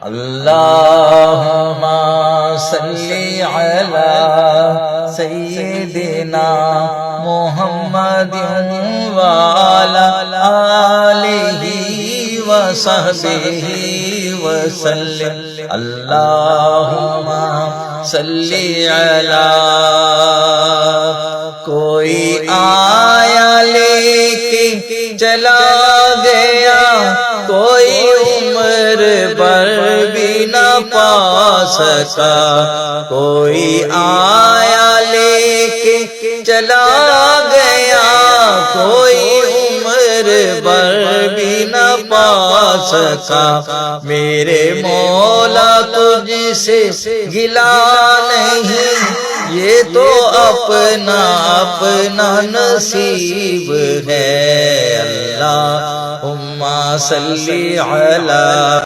اللہم صلی علی سیدنا محمد وعلی آلہ وصحبہ وسلم اللہم صلی علی کوئی آیا لے کے چلا گیا کوئی عمر بھر بھی نہ پا سکا کوئی آیا لے کے چلا گیا کوئی عمر بھر بھی نہ پا سکا میرے مولا تجھ سے گلا نہیں یہ تو اپنا اپنا نصیب ہے اللہم صلی علی